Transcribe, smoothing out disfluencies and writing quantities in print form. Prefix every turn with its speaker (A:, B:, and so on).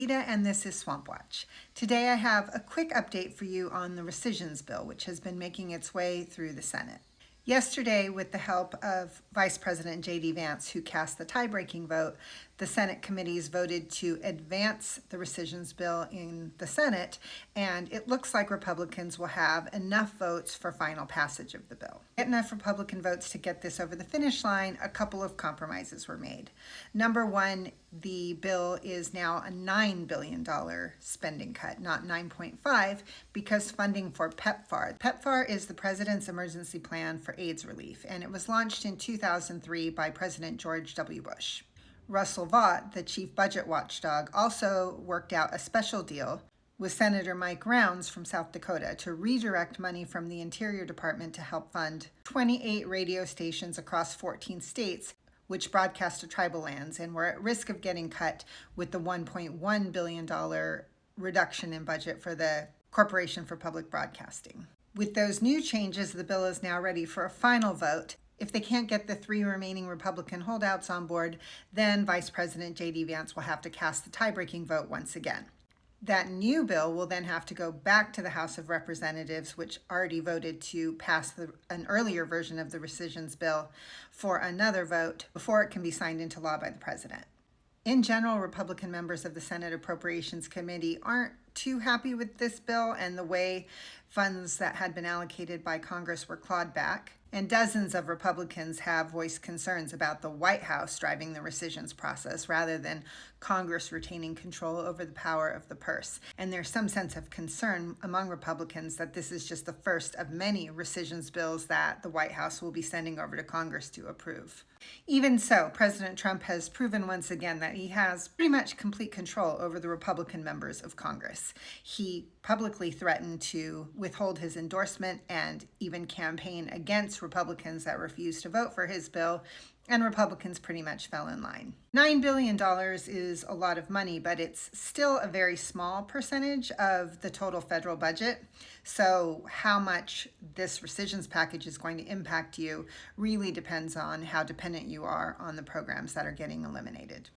A: Rita, and this is Swamp Watch. Today I have a quick update for you on the rescissions bill, which has been making its way through the Senate. Yesterday, with the help of Vice President J.D. Vance, who cast the tie-breaking vote, the Senate committees voted to advance the rescissions bill in the Senate, and it looks like Republicans will have enough votes for final passage of the bill. To get enough Republican votes to get this over the finish line, a couple of compromises were made. Number one, the bill is now a $9 billion spending cut, not 9.5, because funding for PEPFAR. PEPFAR is the President's Emergency Plan for AIDS Relief, and it was launched in 2003 by President George W. Bush. Russell Vought, the chief budget watchdog, also worked out a special deal with Senator Mike Rounds from South Dakota to redirect money from the Interior Department to help fund 28 radio stations across 14 states which broadcast to tribal lands and were at risk of getting cut with the $1.1 billion reduction in budget for the Corporation for Public Broadcasting. With those new changes, the bill is now ready for a final vote. If they can't get the three remaining Republican holdouts on board, then Vice President J.D. Vance will have to cast the tie-breaking vote once again. That new bill will then have to go back to the House of Representatives, which already voted to pass an earlier version of the rescissions bill, for another vote before it can be signed into law by the President. In general, Republican members of the Senate Appropriations Committee aren't too happy with this bill and the way funds that had been allocated by Congress were clawed back. And dozens of Republicans have voiced concerns about the White House driving the rescissions process rather than Congress retaining control over the power of the purse. And there's some sense of concern among Republicans that this is just the first of many rescissions bills that the White House will be sending over to Congress to approve. Even so, President Trump has proven once again that he has pretty much complete control over the Republican members of Congress. He publicly threatened to withhold his endorsement and even campaign against Republicans that refused to vote for his bill, and Republicans pretty much fell in line. $9 billion is a lot of money, but it's still a very small percentage of the total federal budget. So how much this rescissions package is going to impact you really depends on how dependent you are on the programs that are getting eliminated.